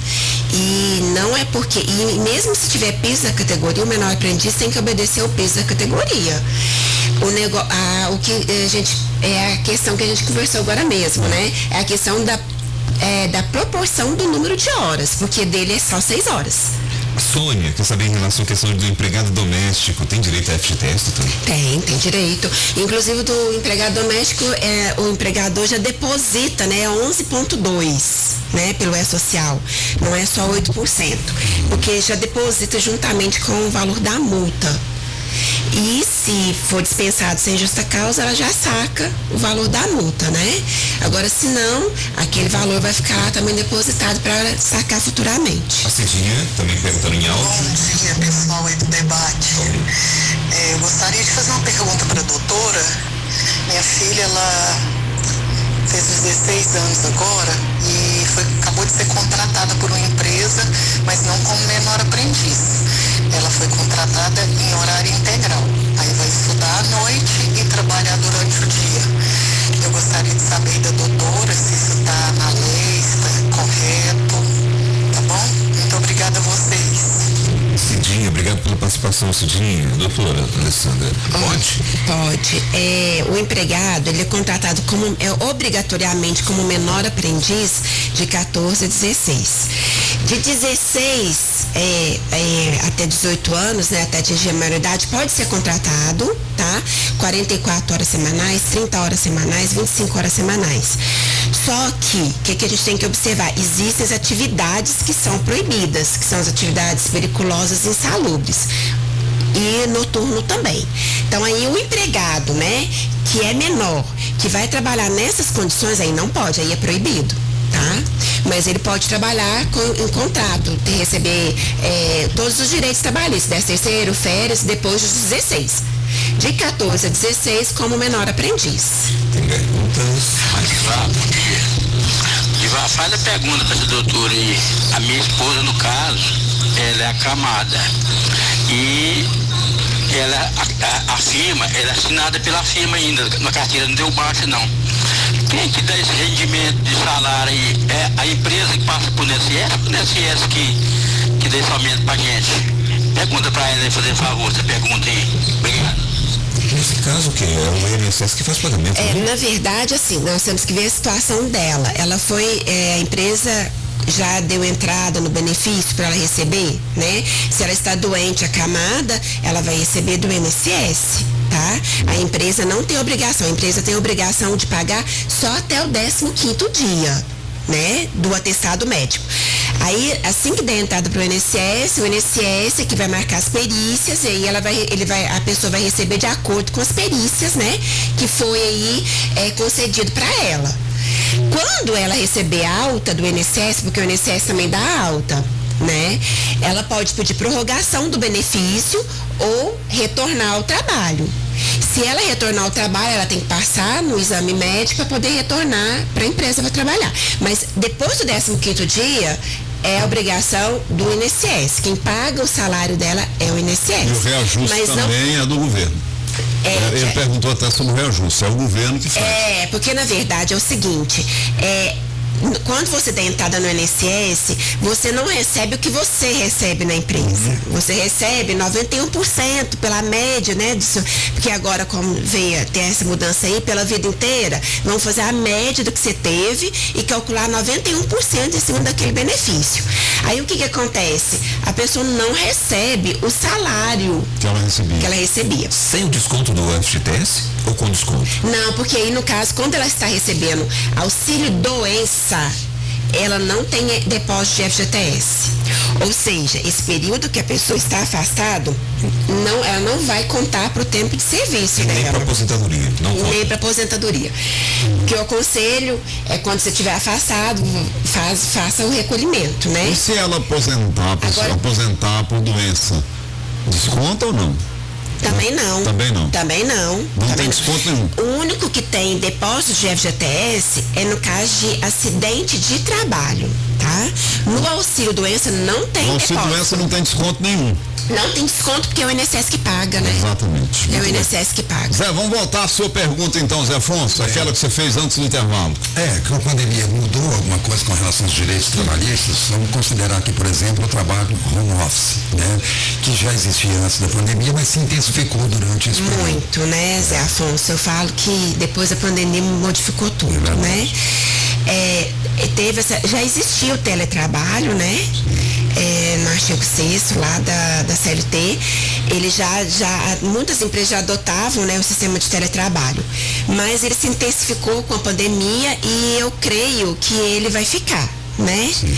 E não é porque, e mesmo se tiver peso da categoria, o menor aprendiz tem que obedecer ao peso da categoria. O que a gente, é a questão que a gente conversou agora mesmo, né? É a questão da proporção do número de horas, porque dele é só 6 horas. A Sônia quer saber em relação à questão do empregado doméstico, tem direito a FGTS também? Tem direito. Inclusive do empregado doméstico, o empregador já deposita, né, 11,2%, né, pelo E-Social. Não é só 8%, porque já deposita juntamente com o valor da multa. E se for dispensado sem justa causa, ela já saca o valor da multa, né? Agora, se não, aquele valor vai ficar lá também depositado para sacar futuramente. A Cidinha também perguntando em áudio. Bom dia, pessoal aí do debate. Eu gostaria de fazer uma pergunta para a doutora. Minha filha, ela fez 16 anos agora e acabou de ser contratada por uma empresa, mas não como menor aprendiz. Ela foi contratada em horário integral. Aí vai estudar à noite e trabalhar durante o dia. Eu gostaria de saber da doutora se isso está na lei, se está correto. Tá bom? Muito obrigada a vocês. Cidinha, obrigado pela participação, Cidinha. Doutora Alessandra, pode? Pode. O empregado, ele é contratado obrigatoriamente como menor aprendiz de 14 a 16. De 16 até 18 anos, né, até atingir a maioridade, pode ser contratado, tá? 44 horas semanais, 30 horas semanais, 25 horas semanais. Só que, o que a gente tem que observar? Existem as atividades que são proibidas, que são as atividades periculosas e insalubres. E noturno também. Então aí o empregado, né, que é menor, que vai trabalhar nessas condições, aí não pode, aí é proibido, tá? Mas ele pode trabalhar em contrato, receber todos os direitos trabalhistas, 13º, férias, depois dos 16. De 14 a 16 como menor aprendiz. Tem perguntas? Bom dia. Diva, faz a pergunta para essa doutora aí. A minha esposa, no caso, ela é acamada. E ela, a firma, ela é assinada pela firma ainda, na carteira não deu baixa não. Quem que dá esse rendimento de salário aí? É a empresa que passa por INSS ou o INSS que dá esse aumento pra gente? Pergunta pra ela aí, fazer favor, essa pergunta aí. Obrigado. Nesse caso, o que? É o INSS que faz pagamento? Na verdade, assim, nós temos que ver a situação dela. Ela foi, a empresa já deu entrada no benefício para ela receber, né? Se ela está doente, acamada, ela vai receber do INSS, tá? A empresa não tem obrigação, a empresa tem obrigação de pagar só até o 15º dia, né? Do atestado médico. Aí, assim que der entrada para o INSS é que vai marcar as perícias, e aí a pessoa vai receber de acordo com as perícias, né? Que foi aí concedido para ela. Quando ela receber alta do INSS, porque o INSS também dá alta, né? Ela pode pedir prorrogação do benefício ou retornar ao trabalho. Se ela retornar ao trabalho, ela tem que passar no exame médico para poder retornar para a empresa para trabalhar. Mas depois do 15º dia, é a obrigação do INSS. Quem paga o salário dela é o INSS. E o reajuste também é do governo. Ele perguntou até sobre o reajuste, é o governo que faz. Porque na verdade é o seguinte, quando você dá entrada no INSS, você não recebe o que você recebe na empresa. Você recebe 91% pela média, né? Porque agora, como veio ter essa mudança aí, pela vida inteira, vamos fazer a média do que você teve e calcular 91% em cima daquele benefício. Aí o que acontece? A pessoa não recebe o salário que ela recebia. Sem o desconto do FGTS ou com desconto? Não, porque aí no caso, quando ela está recebendo auxílio doença, ela não tem depósito de FGTS. Ou seja, esse período que a pessoa está afastado, ela não vai contar para o tempo de serviço dela. Nem para aposentadoria. Nem para aposentadoria. O que eu aconselho é quando você estiver afastado, faça o recolhimento, né? E se ela aposentar por doença, desconta ou não? Também não. Também não. Não tem desconto nenhum. O único que tem depósito de FGTS é no caso de acidente de trabalho, tá? No auxílio doença não tem depósito. No auxílio doença não tem desconto nenhum. Não tem desconto porque é o INSS que paga, né? Exatamente. É o INSS que paga. Zé, vamos voltar à sua pergunta então, Zé Afonso, aquela que você fez antes do intervalo. Que a pandemia mudou alguma coisa com relação aos direitos trabalhistas. Vamos considerar aqui, por exemplo, o trabalho home office, né? Que já existia antes da pandemia, mas se intensificou durante esse período. Muito, né, Zé Afonso? Eu falo que depois da pandemia modificou tudo, né? Já existia o teletrabalho, né? No artigo 6º lá da CLT, ele muitas empresas já adotavam, né, o sistema de teletrabalho, mas ele se intensificou com a pandemia e eu creio que ele vai ficar, né? Sim.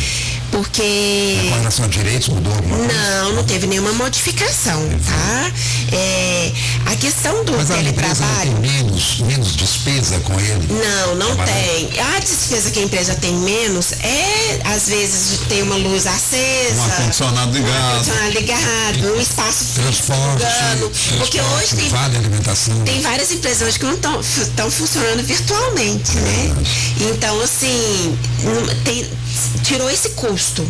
Porque... Com relação a direitos mudou alguma coisa? Não teve nenhuma modificação, tá? A questão do teletrabalho... Mas tem menos despesa com ele? Não tem. A despesa que a empresa tem menos às vezes, ter uma luz acesa, um ar-condicionado ligado, um espaço transporte, porque hoje tem vale alimentação. Tem várias empresas hoje que não estão funcionando virtualmente, né? Então, assim, tirou esse custo,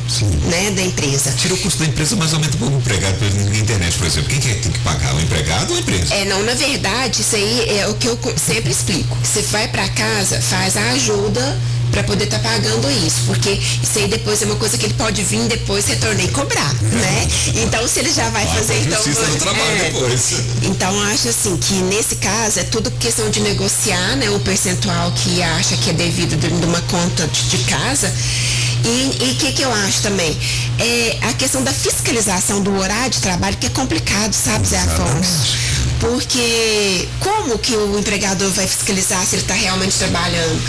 né, da empresa. Tirou o custo da empresa, mas aumenta o empregado na internet, por exemplo. Quem tem que pagar? O empregado ou a empresa? Na verdade, isso aí é o que eu sempre explico. Você vai para casa, faz a ajuda para poder estar pagando isso, porque isso aí depois é uma coisa que ele pode vir depois retornar e cobrar, né? Então, se ele já vai fazer, então acho assim que nesse caso é tudo questão de negociar, né, o percentual que acha que é devido de uma conta de casa. E o que eu acho também? A questão da fiscalização do horário de trabalho, que é complicado, sabe, Zé Afonso? Porque como que o empregador vai fiscalizar se ele está realmente trabalhando?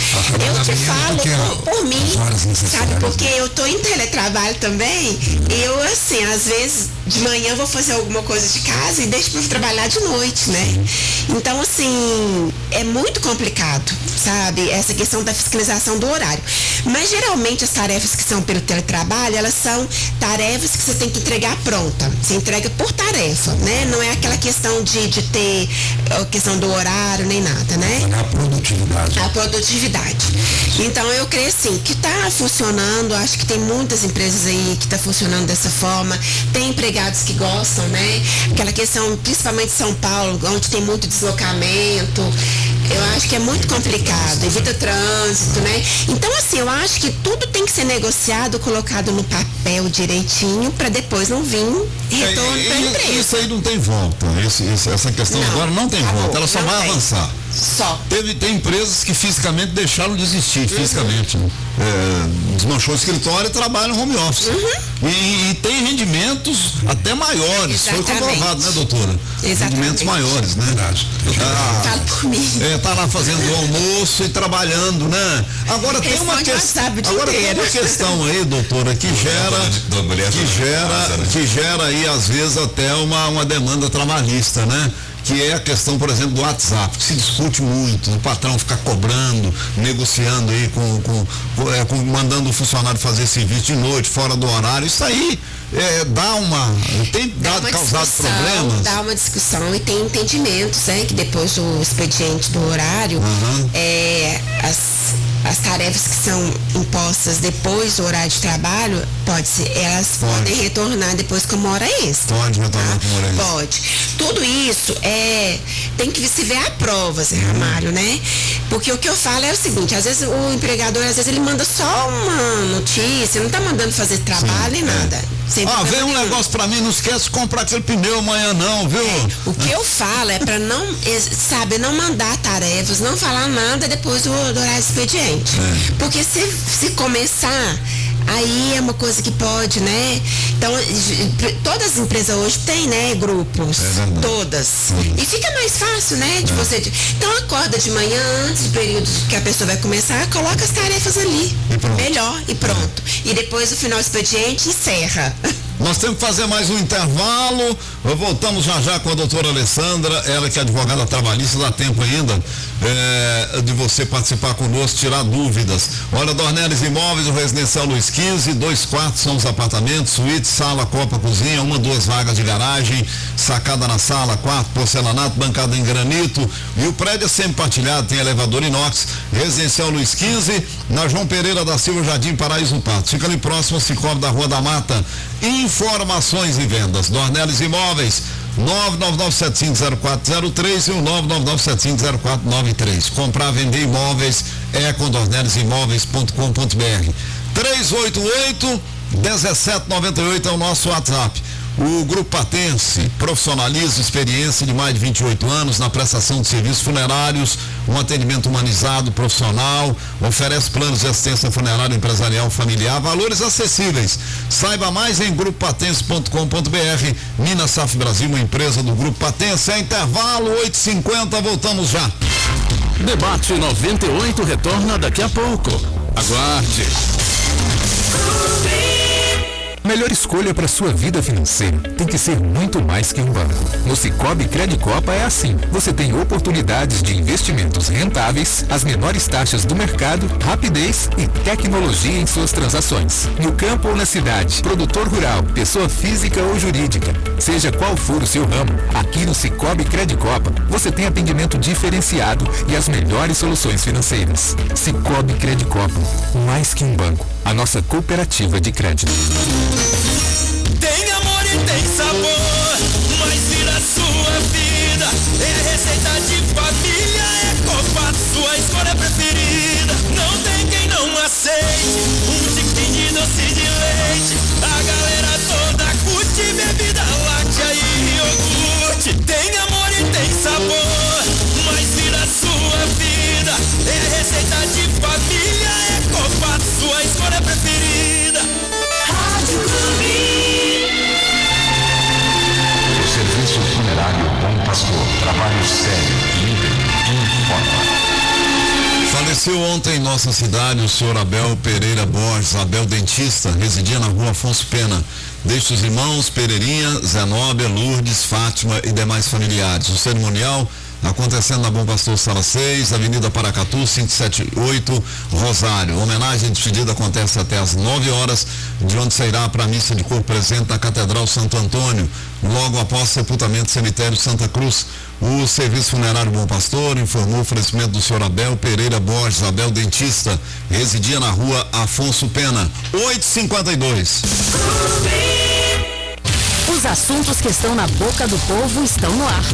Eu te falo por mim, sabe? Porque eu estou em teletrabalho também. Eu, assim, às vezes de manhã vou fazer alguma coisa de casa e deixo para trabalhar de noite, né? Então, assim, é muito complicado, sabe? Essa questão da fiscalização do horário. Mas geralmente as tarefas que são pelo teletrabalho, elas são tarefas que você tem que entregar pronta. Você entrega por tarefa, né? Não é aquela questão de ter a questão do horário nem nada, né? A produtividade. Então eu creio assim, que está funcionando, acho que tem muitas empresas aí que está funcionando dessa forma, tem empregados que gostam, né? Aquela questão, principalmente São Paulo, onde tem muito deslocamento, eu acho que é muito complicado, evita trânsito, né? Então assim, eu acho que tudo tem que ser negociado, colocado no papel direitinho, para depois não vir retorno para a empresa. Isso aí não tem volta, essa questão agora não tem volta, ela só vai avançar. Tem empresas que fisicamente deixaram de existir, fisicamente. Desmanchou o escritório e trabalham home office. E tem rendimentos até maiores. Exatamente. Foi comprovado, né, doutora? Exatamente. Rendimentos maiores, né? Fala por mim. Tá lá fazendo o almoço e trabalhando, né? Agora tem uma questão aí, doutora, que gera aí às vezes até uma demanda trabalhista, né? que é a questão, por exemplo, do WhatsApp, que se discute muito, o patrão ficar cobrando, negociando aí mandando o funcionário fazer serviço de noite, fora do horário. Isso aí tem causado problemas. Dá uma discussão e tem entendimentos, né? Que depois do expediente do horário, as tarefas que são impostas depois do horário de trabalho, elas podem retornar depois como hora extra. Pode retornar como hora extra. Pode. Tudo isso tem que se ver à prova, Zé Ramalho, né? Porque o que eu falo é o seguinte, às vezes o empregador, ele manda só uma notícia, não tá mandando fazer trabalho nem nada. Vem um negócio pra mim, não esquece de comprar aquele pneu amanhã não, viu? O que eu falo é pra não mandar tarefas, não falar nada depois do horário expediente. Porque se começar, aí é uma coisa que pode, né? Então, todas as empresas hoje têm, né, grupos. Todas. E fica mais fácil, né, de você... Então, acorda de manhã, antes do período que a pessoa vai começar, coloca as tarefas ali. Melhor e pronto. E depois, no final do expediente, encerra. Nós temos que fazer mais um intervalo. Voltamos já com a doutora Alessandra, ela que é advogada trabalhista, dá tempo ainda de você participar conosco, tirar dúvidas. Olha, Dornelles Imóveis, o Residencial Luiz 15, 2 quartos são os apartamentos, suíte, sala, copa, cozinha, 1-2 vagas de garagem, sacada na sala, quarto, porcelanato, bancada em granito, e o prédio é sempre partilhado, tem elevador inox. Residencial Luiz 15, na João Pereira da Silva, Jardim Paraíso Pato. Fica ali próximo ao Cicobi da Rua da Mata. Informações e vendas, Dornelles Imóveis, 999750403 e o 999750493. Comprar, vender imóveis é com dornellesimóveis.com.br. 388-1798 é o nosso WhatsApp. O Grupo Patense profissionaliza experiência de mais de 28 anos na prestação de serviços funerários, um atendimento humanizado, profissional, oferece planos de assistência funerária empresarial familiar, valores acessíveis. Saiba mais em grupopatense.com.br. Minas Saf Brasil, uma empresa do Grupo Patense. É intervalo, 8h50, voltamos já. Debate 98 retorna daqui a pouco. Aguarde. A melhor escolha para sua vida financeira tem que ser muito mais que um banco. No Cicobi Credicopa é assim. Você tem oportunidades de investimentos rentáveis, as menores taxas do mercado, rapidez e tecnologia em suas transações. No campo ou na cidade, produtor rural, pessoa física ou jurídica, seja qual for o seu ramo, aqui no Cicobi Credicopa você tem atendimento diferenciado e as melhores soluções financeiras. Cicobi Credicopa, mais que um banco, a nossa cooperativa de crédito. Tem amor e tem sabor, mas vira sua vida. É receita de família, é Copa, sua escolha preferida. Não tem quem não aceite um tiquinho de doce de leite. A galera toda curte bebida láctea e iogurte. Tem amor e tem sabor, mas vira sua vida. É receita de família, é Copa, sua escolha preferida. Rádio Clube. Serviço Funerário Bom Pastor. Trabalho sério, livre, informa. Faleceu ontem em nossa cidade o senhor Abel Pereira Borges, Abel dentista, residia na Rua Afonso Pena. Deixe os irmãos Pereirinha, Zenóbia, Lourdes, Fátima e demais familiares. O cerimonial acontecendo na Bom Pastor Sala 6, Avenida Paracatu, 578, Rosário. A homenagem de despedida acontece até às 9 horas, de onde sairá para a missa de corpo presente na Catedral Santo Antônio, logo após o sepultamento do cemitério Santa Cruz. O Serviço Funerário Bom Pastor informou o falecimento do senhor Abel Pereira Borges, Abel dentista, residia na Rua Afonso Pena. 8h52. Os assuntos que estão na boca do povo estão no ar.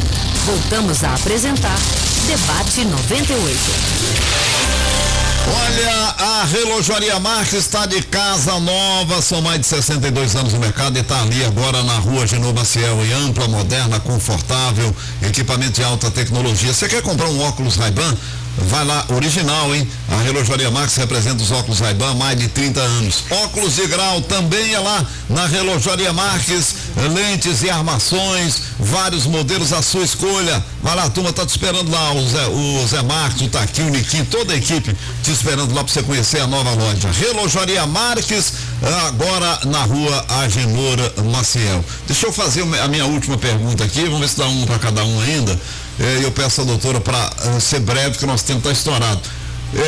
Voltamos a apresentar Debate 98. Olha, a Relojaria Marques está de casa nova, são mais de 62 anos no mercado e está ali agora na Rua Genô Maciel, e ampla, moderna, confortável, equipamento de alta tecnologia. Você quer comprar um óculos Ray-Ban? Vai lá, original, hein? A Relojaria Marques representa os óculos Ray-Ban há mais de 30 anos. Óculos de grau também é lá na Relojaria Marques. lentes e armações, vários modelos à sua escolha. Vai lá, a turma tá te esperando lá, o Zé Marques, o Taqui, o Niquim, toda a equipe te esperando lá para você conhecer a nova loja. Relojaria Marques, agora na rua Agenor Maciel. Deixa eu fazer a minha última pergunta aqui, vamos ver se dá um para cada um ainda. Eu peço à doutora para ser breve, porque nosso tempo está estourado.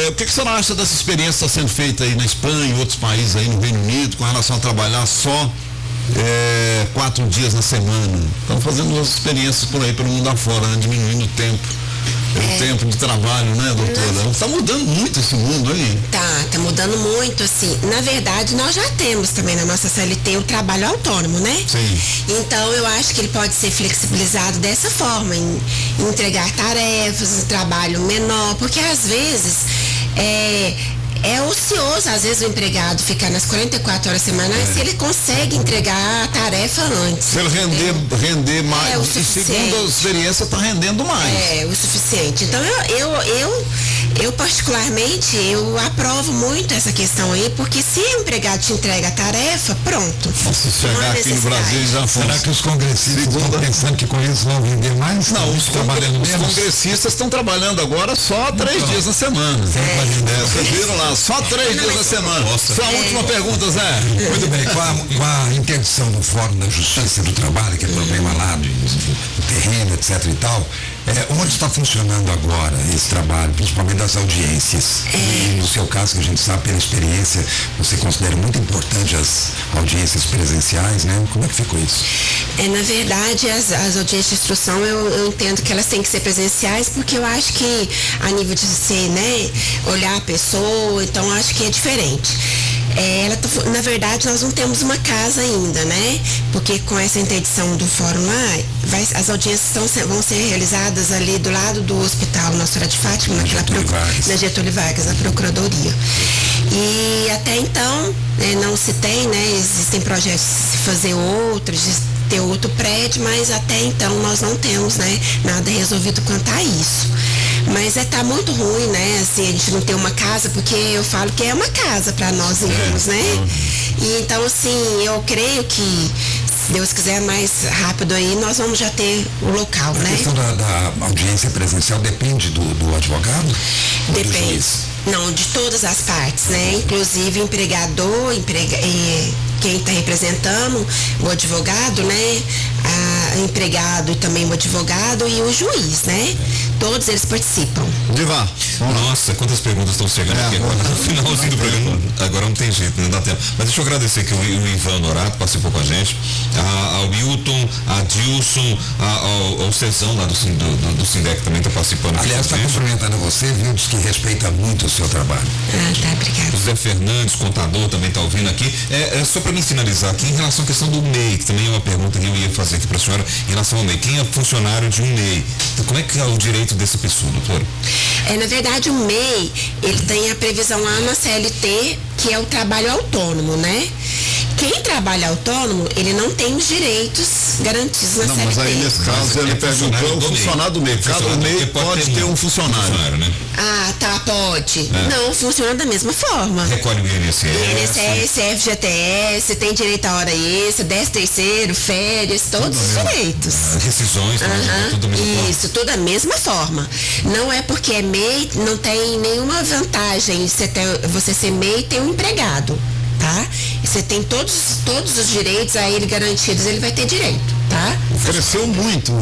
O que a senhora acha dessa experiência que está sendo feita aí na Espanha, em outros países aí no Reino Unido, com relação a trabalhar só 4 dias na semana? Estão fazendo umas experiências por aí, pelo mundo afora, né? Diminuindo o tempo. O tempo de trabalho, né, doutora? Está mudando muito esse mundo aí. Tá mudando muito, assim. Na verdade, nós já temos também na nossa CLT o trabalho autônomo, né? Sim. Então, eu acho que ele pode ser flexibilizado dessa forma, em entregar tarefas, um trabalho menor, porque às vezes é ocioso, às vezes, o empregado ficar nas 44 horas semanais, se ele consegue entregar a tarefa antes. Se ele render mais, o e suficiente. segundo a experiência, está rendendo mais. O suficiente. Então, eu particularmente, eu aprovo muito essa questão aí, porque se o empregado te entrega a tarefa, pronto. Se chegar aqui no Brasil já foi. Será que os congressistas estão pensando que com isso vão vender mais? Não, os congressistas estão trabalhando agora só 3 dias na semana. Vocês viram lá, só 3 dias na semana. Sua última pergunta, Zé. Muito bem, com a interdição do Fórum da Justiça do Trabalho, que é problema lá do terreno, etc e tal, onde está funcionando agora esse trabalho, principalmente das audiências? E no seu caso, que a gente sabe pela experiência, você considera muito importante as audiências presenciais, né? Como é que ficou isso? Na verdade, as audiências de instrução, eu entendo que elas têm que ser presenciais, porque eu acho que a nível de você, né, olhar a pessoa, então eu acho que é diferente. Na verdade, nós não temos uma casa ainda, né? Porque com essa interdição do fórum lá, as audiências vão ser realizadas ali do lado do hospital Nossa Senhora de Fátima, na Getúlio Vargas, na Procuradoria. E até então, não se tem, né? Existem projetos de se fazer outros, de ter outro prédio, mas até então nós não temos, né, nada resolvido quanto a isso. Mas tá muito ruim, né, assim, a gente não ter uma casa, porque eu falo que é uma casa para nós irmãos, né? E então, assim, eu creio que, se Deus quiser, mais rápido aí, nós vamos já ter o local, né? A questão da audiência presencial depende do advogado? Depende. Não, de todas as partes, né? Inclusive empregador, quem está representando, o advogado, né? Empregado e também o advogado e o juiz, né? Todos eles participam. Diva. Nossa, quantas perguntas estão chegando aqui agora no finalzinho do programa. Agora não tem jeito, não dá tempo. Mas deixa eu agradecer que o Ivan Norato participou com a gente, ao Wilton, a Dilson, ao Cezão lá do Sindec também está participando. Aliás, está cumprimentando você, viu? Diz que respeita muito o seu trabalho. Tá, obrigada. José Fernandes, contador, também está ouvindo aqui. Só para me finalizar aqui, em relação à questão do MEI, que também é uma pergunta que eu ia fazer aqui para a senhora, em relação ao MEI. Quem é funcionário de um MEI? Então, como é que é o direito dessa pessoa, doutora? Na verdade, o MEI, ele tem a previsão lá na CLT, que é o trabalho autônomo, né? Quem trabalha autônomo, ele não tem os direitos garantidos na CLT. Não, mas aí nesse caso ele perguntou o funcionário do MEI. Cada MEI pode ter um funcionário, né? Pode. Não, funciona da mesma forma. Recolhe o INSS. FGTS, tem direito à hora extra, 13º, férias, todos os direitos. Rescisões, tudo da mesma forma. Isso, tudo da mesma forma. Não é porque é MEI, não tem nenhuma vantagem você ser MEI e ter um empregado, tá? Você tem todos os direitos a ele garantidos, ele vai ter direito, tá? Cresceu muito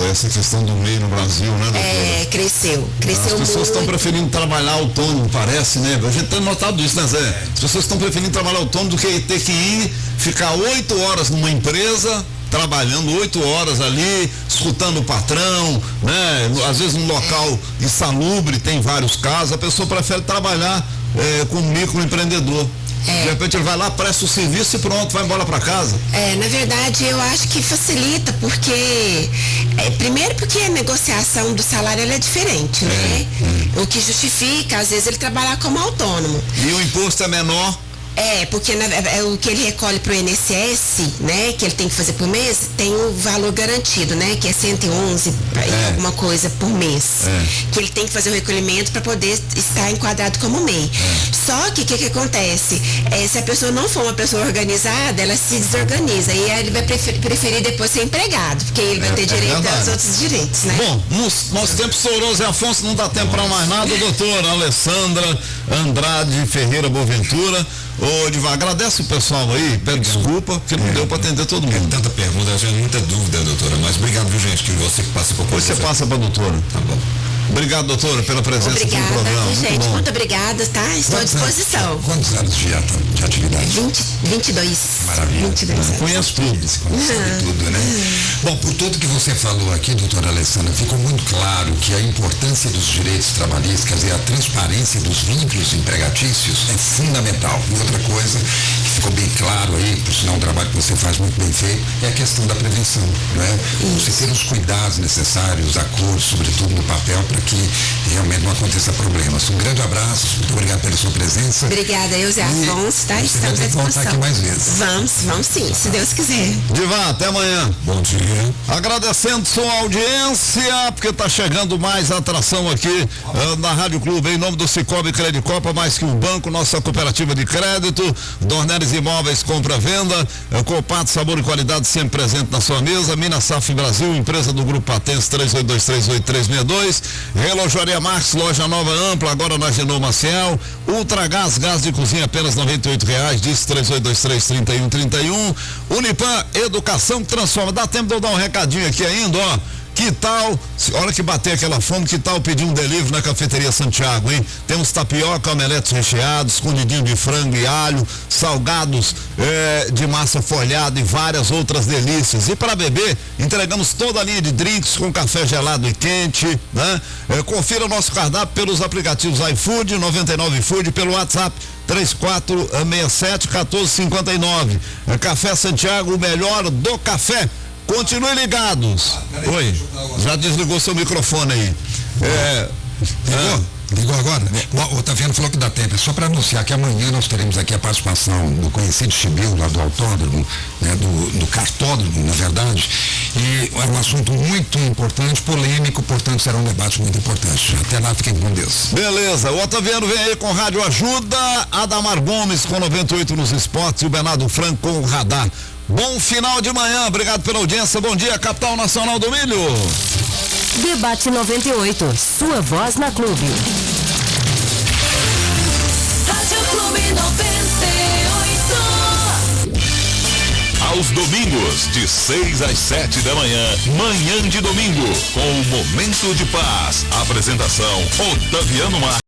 essa questão do MEI no Brasil, né, doutora? Cresceu muito. As pessoas estão preferindo trabalhar autônomo, parece, né? A gente tem notado isso, né, Zé? As pessoas estão preferindo trabalhar autônomo do que ter que ir, ficar 8 horas numa empresa, trabalhando 8 horas ali, escutando o patrão, né? Às vezes num local insalubre, tem vários casos, a pessoa prefere trabalhar como microempreendedor. De repente ele vai lá, presta o serviço e pronto, vai embora para casa. Na verdade, eu acho que facilita, porque primeiro porque a negociação do salário ela é diferente, né? O que justifica, às vezes, ele trabalhar como autônomo. E o imposto é menor? Porque o que ele recolhe para o INSS, né, que ele tem que fazer por mês, tem o valor garantido, né, que é 111 alguma coisa por mês, que ele tem que fazer o recolhimento para poder estar enquadrado como MEI. Só que o que acontece? Se a pessoa não for uma pessoa organizada, ela se desorganiza e aí ele vai preferir depois ser empregado, porque ele vai ter direito aos outros direitos, né? Bom, nosso tempo estourou, Zé Afonso, não dá tempo para mais nada. Doutora Alessandra Andrade Ferreira Boaventura. Ô, Diva, agradece o pessoal aí, pede desculpa, porque não deu para atender todo mundo. Tanta pergunta, eu tenho muita dúvida, doutora, mas obrigado, viu, gente, que você passa por coisa. Você passa para a doutora. Tá bom. Obrigado, doutora, pela presença aqui no programa. Gente, muito obrigada, tá? Estou à disposição. Quantos anos de atividade? 22. Maravilha. 22 anos. Conheço tudo. Sabe tudo, né? Bom, por tudo que você falou aqui, doutora Alessandra, ficou muito claro que a importância dos direitos trabalhistas, quer dizer, a transparência dos vínculos empregatícios é fundamental. E outra coisa que ficou bem claro aí, por sinal um trabalho que você faz muito bem feito, é a questão da prevenção, né? Você ter os cuidados necessários, a cor, sobretudo no papel, para que realmente não aconteça problemas. Um grande abraço, muito obrigado pela sua presença. Obrigada, eu, Zé Afonso, tá? Você vai ter que voltar aqui mais vezes. Vamos sim, se Deus quiser. Diva, até amanhã. Bom dia. Agradecendo sua audiência, porque tá chegando mais atração aqui na Rádio Clube, em nome do Cicobi Credicopa, mais que um banco, nossa cooperativa de crédito, Dornelles Imóveis, compra-venda, Copato, sabor e qualidade sempre presente na sua mesa, Minas Safra Brasil, empresa do Grupo Patentes, 38238362, Relojaria Marques, loja nova ampla, agora na Genô Maciel, Ultragás, gás de cozinha apenas R$98, diz 3823-3131, Unipan, educação que transforma. Dá tempo de eu dar um recadinho aqui ainda, ó. Que tal, hora que bater aquela fome, que tal pedir um delivery na Cafeteria Santiago, hein? Temos tapioca, omeletes recheados, escondidinho de frango e alho, salgados de massa folhada e várias outras delícias. E para beber, entregamos toda a linha de drinks com café gelado e quente, né? Confira o nosso cardápio pelos aplicativos iFood, 99 Food, pelo WhatsApp 3467-1459. Café Santiago, o melhor do café. Continuem ligados. Oi, já desligou seu microfone aí. Ligou agora? O Otaviano falou que dá tempo. É só para anunciar que amanhã nós teremos aqui a participação do conhecido Chibio, lá do autódromo, né, do cartódromo, na verdade. E é um assunto muito importante, polêmico, portanto será um debate muito importante. Até lá, fiquem com Deus. Beleza, o Otaviano vem aí com Rádio Ajuda, Adamar Gomes com 98 nos esportes e o Bernardo Franco com o Radar. Bom final de manhã, obrigado pela audiência, bom dia, capital nacional do milho. Debate 98, sua voz na Clube. Rádio Clube 98. Aos domingos, de 6 às 7 da manhã, manhã de domingo, com o Momento de Paz. Apresentação, Otaviano Marques.